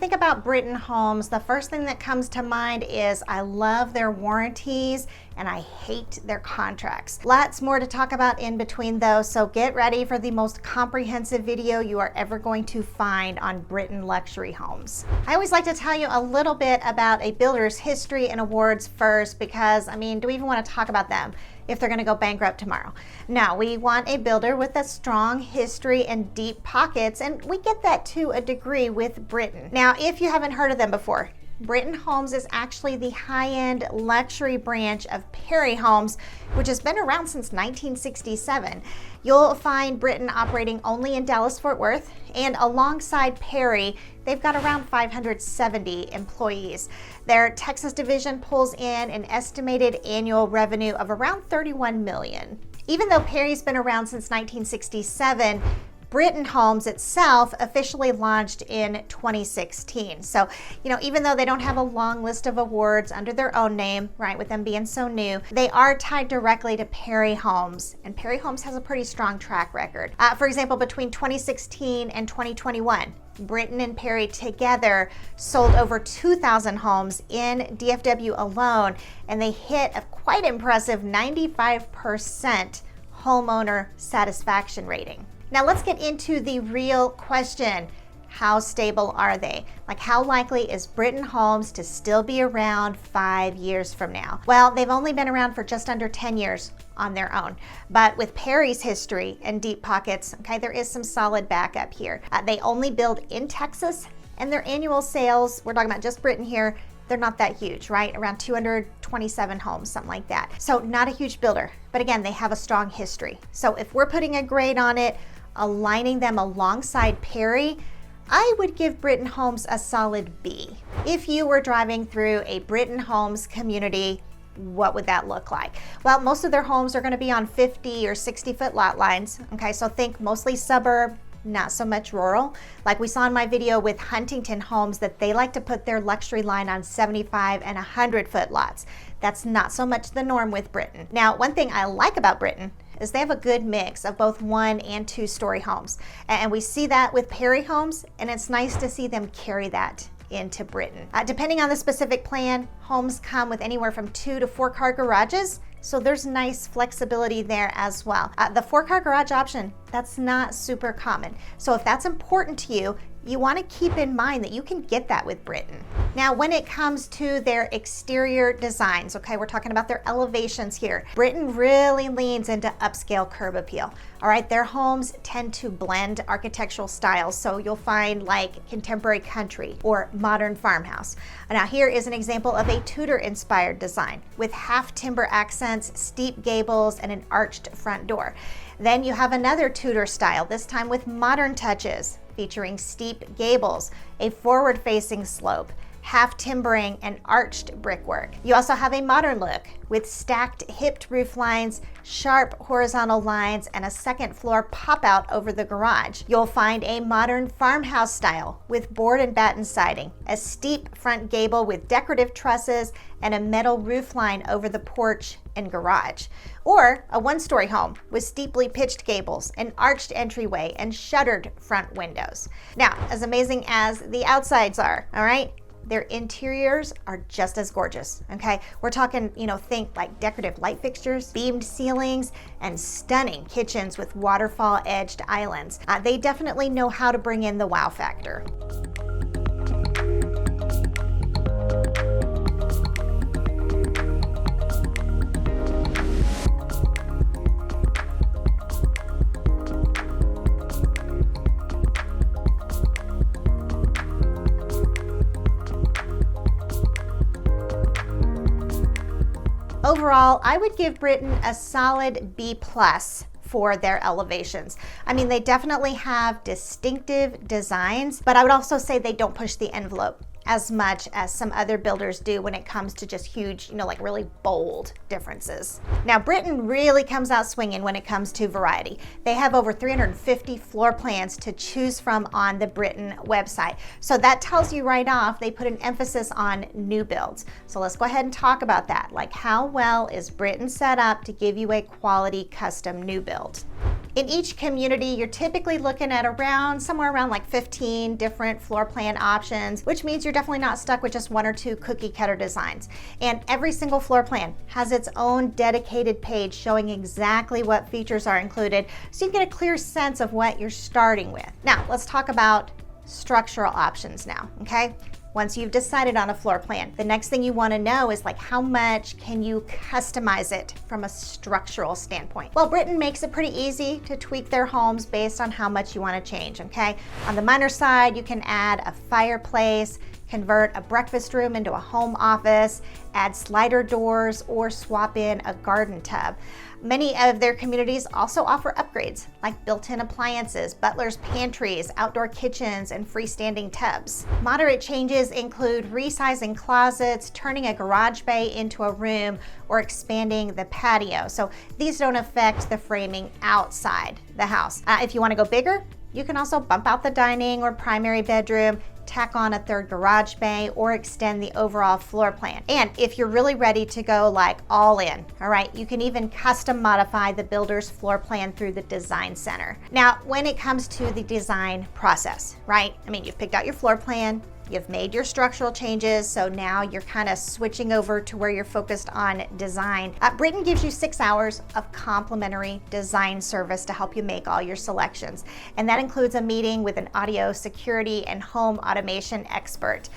think about Britton Homes, the first thing that comes to mind is I love their warranties and I hate their contracts. Lots more to talk about in between those, so get ready for the most comprehensive video you are ever going to find on Britton luxury homes. I always like to tell you a little bit about a builder's history and awards first because, I mean, do we even want to talk about them if they're going to go bankrupt tomorrow? No, we want a builder with a strong history and deep pockets, and we get that to a degree with Britton. Now, if you haven't heard of them before, Britton Homes is actually the high-end luxury branch of Perry Homes, which has been around since 1967. You'll find Britton operating only in Dallas-Fort Worth, and alongside Perry, they've got around 570 employees. Their Texas division pulls in an estimated annual revenue of around $31 million. Even though Perry's been around since 1967, Britton Homes itself officially launched in 2016. So, even though they don't have a long list of awards under their own name, right, with them being so new, they are tied directly to Perry Homes, and Perry Homes has a pretty strong track record. For example, between 2016 and 2021, Britton and Perry together sold over 2,000 homes in DFW alone, and they hit a quite impressive 95% homeowner satisfaction rating. Now let's get into the real question. How stable are they? Like, how likely is Britton Homes to still be around 5 years from now? Well, they've only been around for just under 10 years on their own. But with Perry's history and deep pockets, okay, there is some solid backup here. They only build in Texas, and their annual sales, we're talking about just Britton here, they're not that huge, right? Around 227 homes, something like that. So not a huge builder, but again, they have a strong history. So if we're putting a grade on it, aligning them alongside Perry, I would give Britton Homes a solid B. If you were driving through a Britton Homes community, what would that look like? Well, most of their homes are going to be on 50 or 60-foot lot lines. Okay, so think mostly suburb, not so much rural. Like we saw in my video with Huntington Homes, that they like to put their luxury line on 75 and 100-foot lots. That's not so much the norm with Britton. Now, one thing I like about Britton is they have a good mix of both 1 and 2-story homes. And we see that with Perry Homes, and it's nice to see them carry that into Britton. Depending on the specific plan, homes come with anywhere from 2 to 4 car garages, so there's nice flexibility there as well. The 4-car garage option, that's not super common. So if that's important to you, you want to keep in mind that you can get that with Britton. Now, when it comes to their exterior designs, okay, we're talking about their elevations here. Britton really leans into upscale curb appeal. All right, their homes tend to blend architectural styles, so you'll find like contemporary country or modern farmhouse. Now, here is an example of a Tudor-inspired design with half timber accents, steep gables, and an arched front door. Then you have another Tudor style, this time with modern touches, featuring steep gables, a forward-facing slope, half timbering, and arched brickwork. You also have a modern look with stacked hipped roof lines, sharp horizontal lines, and a second floor pop-out over the garage. You'll find a modern farmhouse style with board and batten siding, a steep front gable with decorative trusses, and a metal roof line over the porch and garage. Or a 1-story home with steeply pitched gables, an arched entryway, and shuttered front windows. Now, as amazing as the outsides are, all right, their interiors are just as gorgeous, okay? We're talking, think like decorative light fixtures, beamed ceilings, and stunning kitchens with waterfall edged islands. They definitely know how to bring in the wow factor. Overall, I would give Britton a solid B+ for their elevations. I mean, they definitely have distinctive designs, but I would also say they don't push the envelope as much as some other builders do when it comes to just huge, like really bold differences. Now, Britton really comes out swinging when it comes to variety. They have over 350 floor plans to choose from on the Britton website. So that tells you right off they put an emphasis on new builds. So let's go ahead and talk about that. Like, how well is Britton set up to give you a quality custom new build? In each community, you're typically looking at somewhere around like 15 different floor plan options, which means you're definitely not stuck with just one or two cookie cutter designs. And every single floor plan has its own dedicated page showing exactly what features are included, so you get a clear sense of what you're starting with. Now, let's talk about structural options now, okay? Once you've decided on a floor plan, the next thing you want to know is like, how much can you customize it from a structural standpoint? Well, Britton makes it pretty easy to tweak their homes based on how much you want to change, okay? On the minor side, you can add a fireplace, convert a breakfast room into a home office, add slider doors, or swap in a garden tub. Many of their communities also offer upgrades like built-in appliances, butler's pantries, outdoor kitchens, and freestanding tubs. Moderate changes include resizing closets, turning a garage bay into a room, or expanding the patio. So these don't affect the framing outside the house. If you want to go bigger, you can also bump out the dining or primary bedroom, tack on a third garage bay, or extend the overall floor plan. And if you're really ready to go like all in, all right, you can even custom modify the builder's floor plan through the design center. Now, when it comes to the design process, right? I mean, you've picked out your floor plan, you've made your structural changes, so now you're kind of switching over to where you're focused on design. Britton gives you 6 hours of complimentary design service to help you make all your selections. And that includes a meeting with an audio security and home automation expert.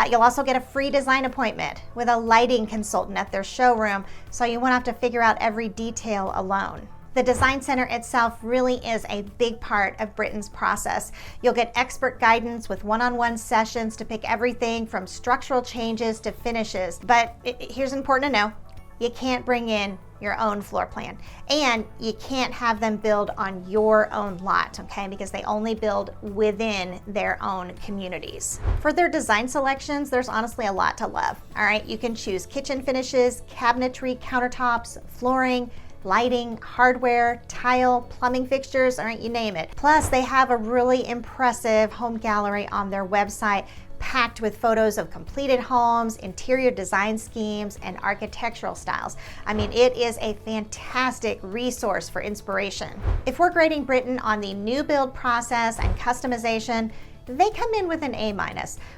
You'll also get a free design appointment with a lighting consultant at their showroom, so you won't have to figure out every detail alone. The design center itself really is a big part of Britton's process. You'll get expert guidance with one-on-one sessions to pick everything from structural changes to finishes. But here's important to know, you can't bring in your own floor plan, and you can't have them build on your own lot, okay? Because they only build within their own communities. For their design selections, there's honestly a lot to love, all right? You can choose kitchen finishes, cabinetry, countertops, flooring, lighting, hardware, tile, plumbing fixtures, all right, you name it. Plus, they have a really impressive home gallery on their website, packed with photos of completed homes, interior design schemes, and architectural styles. I mean, it is a fantastic resource for inspiration. If we're grading Britton on the new build process and customization, they come in with an A-.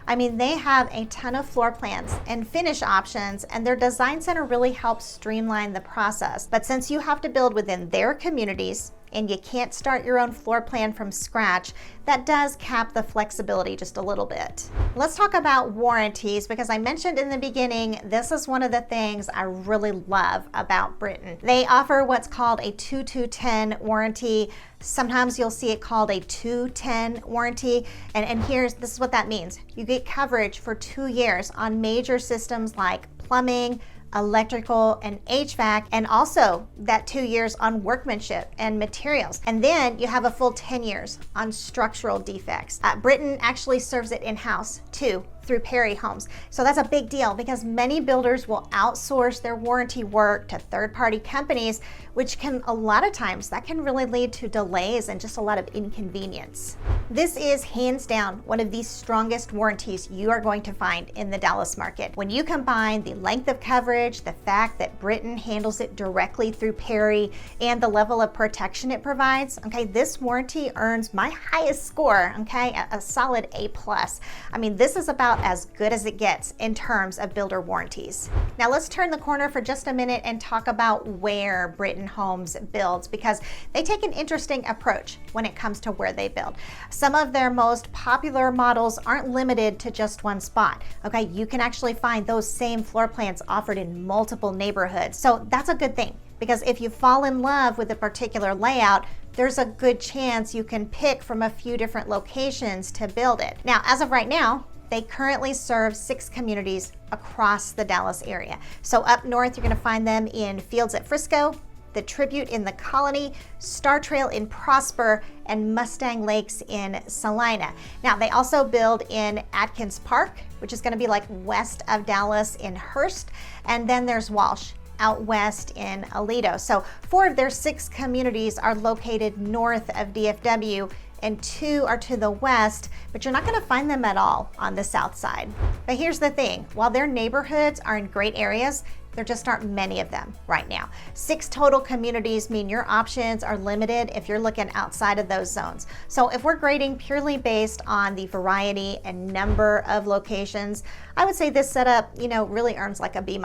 I mean, they have a ton of floor plans and finish options, and their design center really helps streamline the process. But since you have to build within their communities and you can't start your own floor plan from scratch, that does cap the flexibility just a little bit. Let's talk about warranties, because I mentioned in the beginning, this is one of the things I really love about Britton. They offer what's called a 2-2-10 warranty. Sometimes you'll see it called a 2-10 warranty. And this is what that means. You get coverage for 2 years on major systems like plumbing, electrical, and HVAC, and also that 2 years on workmanship and materials. And then you have a full 10 years on structural defects. Britton actually serves it in-house too, through Perry Homes. So that's a big deal, because many builders will outsource their warranty work to third-party companies, which can, a lot of times, that can really lead to delays and just a lot of inconvenience. This is hands down one of the strongest warranties you are going to find in the Dallas market. When you combine the length of coverage, the fact that Britton handles it directly through Perry, and the level of protection it provides, okay, this warranty earns my highest score, okay, a solid A+. I mean, this is about as good as it gets in terms of builder warranties. Now let's turn the corner for just a minute and talk about where Britton Homes builds, because they take an interesting approach when it comes to where they build. Some of their most popular models aren't limited to just one spot. Okay, you can actually find those same floor plans offered in multiple neighborhoods. So that's a good thing, because if you fall in love with a particular layout, there's a good chance you can pick from a few different locations to build it. Now, as of right now, they currently serve 6 communities across the Dallas area. So up north, you're gonna find them in Fields at Frisco, the Tribute in the Colony, Star Trail in Prosper, and Mustang Lakes in Salina. Now, they also build in Atkins Park, which is gonna be like west of Dallas in Hurst, and then there's Walsh out west in Aledo. So 4 of their 6 communities are located north of DFW, and 2 are to the west, but you're not gonna find them at all on the south side. But here's the thing, while their neighborhoods are in great areas, There just aren't many of them right now. 6 total communities mean your options are limited if you're looking outside of those zones. So if we're grading purely based on the variety and number of locations, I would say this setup, really earns like a B-.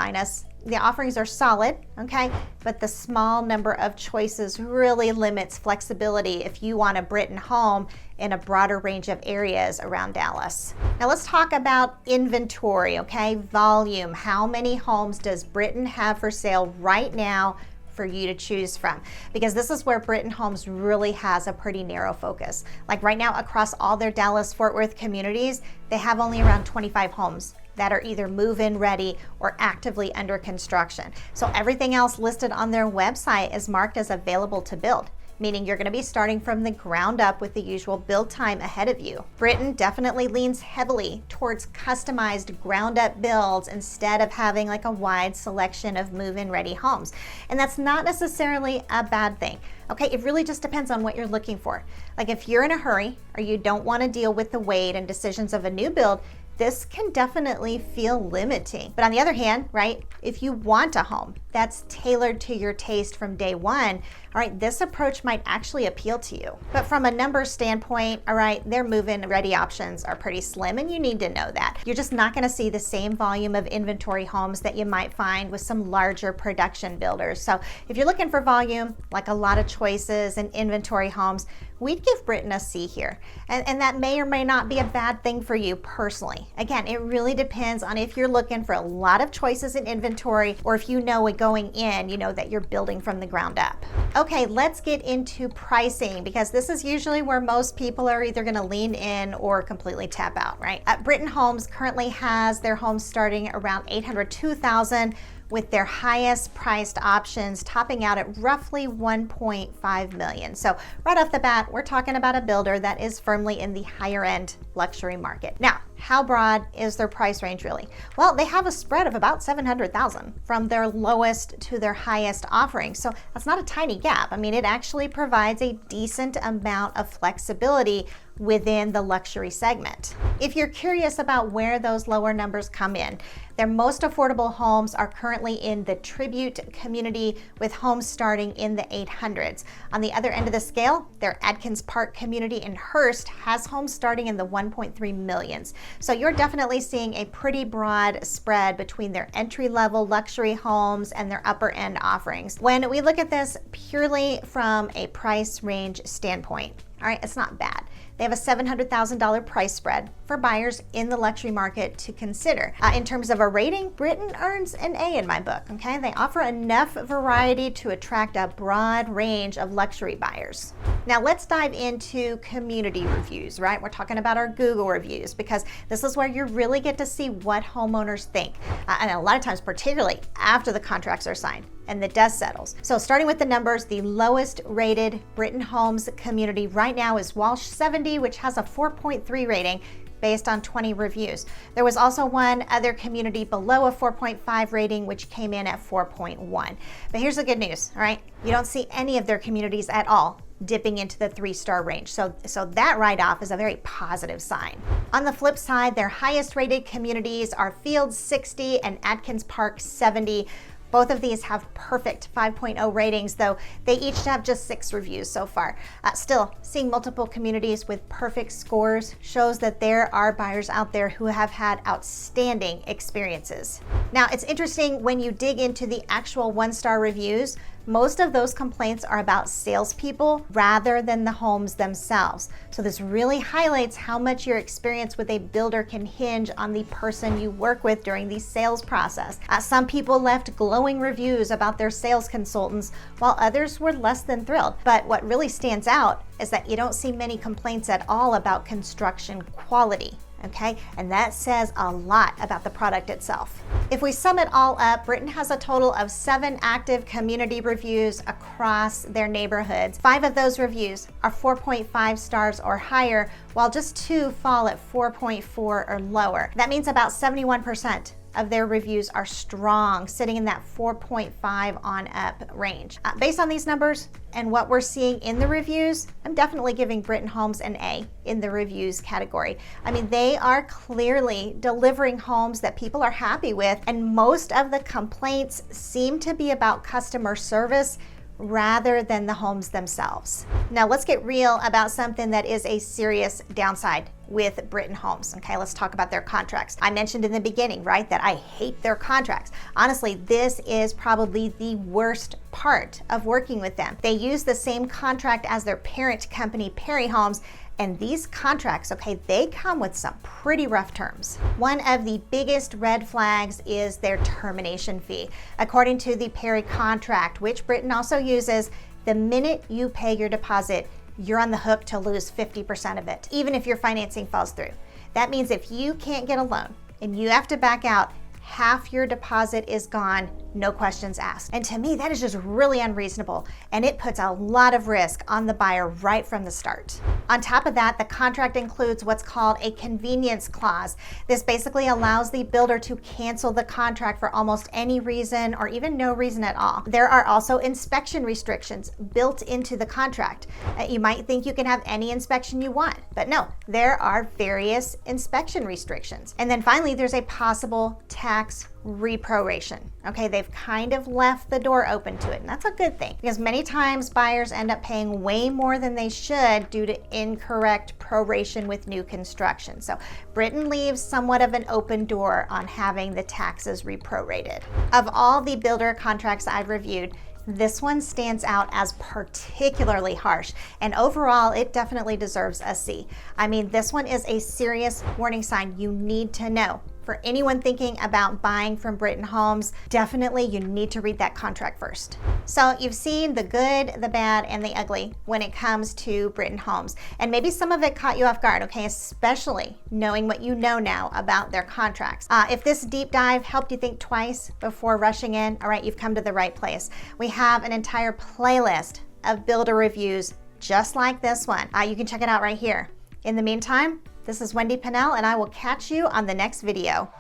The offerings are solid, okay, but the small number of choices really limits flexibility if you want a Britton home in a broader range of areas around Dallas. Now let's talk about inventory, okay, volume. How many homes does Britton have for sale right now for you to choose from? Because this is where Britton Homes really has a pretty narrow focus. Like right now, across all their Dallas-Fort Worth communities, they have only around 25 homes that are either move-in ready or actively under construction. So everything else listed on their website is marked as available to build, meaning you're going to be starting from the ground up with the usual build time ahead of you. Britton definitely leans heavily towards customized ground up builds instead of having like a wide selection of move-in ready homes. And that's not necessarily a bad thing. Okay, it really just depends on what you're looking for. Like if you're in a hurry or you don't want to deal with the wait and decisions of a new build, this can definitely feel limiting. But on the other hand, right, if you want a home that's tailored to your taste from day one, all right, this approach might actually appeal to you. But from a numbers standpoint, all right, their move-in ready options are pretty slim, and you need to know that. You're just not going to see the same volume of inventory homes that you might find with some larger production builders. So if you're looking for volume, like a lot of choices and inventory homes, we'd give Britton a C here. And that may or may not be a bad thing for you personally. Again, it really depends on if you're looking for a lot of choices in inventory or if you know it going in, that you're building from the ground up. Okay, let's get into pricing, because this is usually where most people are either going to lean in or completely tap out, right? Britton Homes currently has their homes starting around $802,000, with their highest priced options topping out at roughly $1.5 million. So right off the bat, we're talking about a builder that is firmly in the higher end luxury market. Now, how broad is their price range really? Well, they have a spread of about $700,000 from their lowest to their highest offering. So that's not a tiny gap. I mean, it actually provides a decent amount of flexibility within the luxury segment. If you're curious about where those lower numbers come in, their most affordable homes are currently in the Tribute community, with homes starting in the 800s. On the other end of the scale, their Adkins Park community in Hearst has homes starting in the 1.3 millions. So you're definitely seeing a pretty broad spread between their entry-level luxury homes and their upper-end offerings. When we look at this purely from a price range standpoint, all right, it's not bad. They have a $700,000 price spread for buyers in the luxury market to consider. In terms of a rating, Britton earns an A in my book, okay? They offer enough variety to attract a broad range of luxury buyers. Now let's dive into community reviews, right? We're talking about our Google reviews, because this is where you really get to see what homeowners think. And a lot of times, particularly after the contracts are signed and the dust settles. So starting with the numbers, the lowest rated Britton Homes community right now is Walsh 70, which has a 4.3 rating based on 20 reviews. There was also one other community below a 4.5 rating, which came in at 4.1. But here's the good news, all right? You don't see any of their communities at all dipping into the 3-star range. So that write-off is a very positive sign. On the flip side, their highest rated communities are Fields 60 and Adkins Park 70. Both of these have perfect 5.0 ratings, though they each have just 6 reviews so far. Still, seeing multiple communities with perfect scores shows that there are buyers out there who have had outstanding experiences. Now, it's interesting when you dig into the actual 1-star reviews, most of those complaints are about salespeople rather than the homes themselves. So this really highlights how much your experience with a builder can hinge on the person you work with during the sales process. Some people left glowing reviews about their sales consultants, while others were less than thrilled. But what really stands out is that you don't see many complaints at all about construction quality. Okay, and that says a lot about the product itself. If we sum it all up, Britton has a total of 7 active community reviews across their neighborhoods. 5 of those reviews are 4.5 stars or higher, while just 2 fall at 4.4 or lower. That means about 71% of their reviews are strong, sitting in that 4.5 on up range. Based on these numbers and what we're seeing in the reviews, I'm definitely giving Britton Homes an A in the reviews category. I mean, they are clearly delivering homes that people are happy with, and most of the complaints seem to be about customer service rather than the homes themselves. Now let's get real about something that is a serious downside with Britton Homes. Okay, let's talk about their contracts. I mentioned in the beginning, right, that I hate their contracts. Honestly, this is probably the worst part of working with them. They use the same contract as their parent company, Perry Homes, and these contracts, okay, they come with some pretty rough terms. One of the biggest red flags is their termination fee. According to the Perry contract, which Britton also uses, the minute you pay your deposit, you're on the hook to lose 50% of it, even if your financing falls through. That means if you can't get a loan and you have to back out, half your deposit is gone, no questions asked. And to me, that is just really unreasonable, and it puts a lot of risk on the buyer right from the start. On top of that, the contract includes what's called a convenience clause. This basically allows the builder to cancel the contract for almost any reason or even no reason at all. There are also inspection restrictions built into the contract. You might think you can have any inspection you want, but no, there are various inspection restrictions. And then finally, there's a possible tax reproration. Okay, they've kind of left the door open to it, and that's a good thing because many times buyers end up paying way more than they should due to incorrect proration with new construction. So Britton leaves somewhat of an open door on having the taxes reprorated. Of all the builder contracts I've reviewed, this one stands out as particularly harsh, and overall it definitely deserves a C. I mean, this one is a serious warning sign you need to know. For anyone thinking about buying from Britton Homes, definitely you need to read that contract first. So you've seen the good, the bad, and the ugly when it comes to Britton Homes. And maybe some of it caught you off guard, okay? Especially knowing what you know now about their contracts. If this deep dive helped you think twice before rushing in, all right, you've come to the right place. We have an entire playlist of builder reviews just like this one. You can check it out right here. In the meantime, this is Wendy Pinnell, and I will catch you on the next video.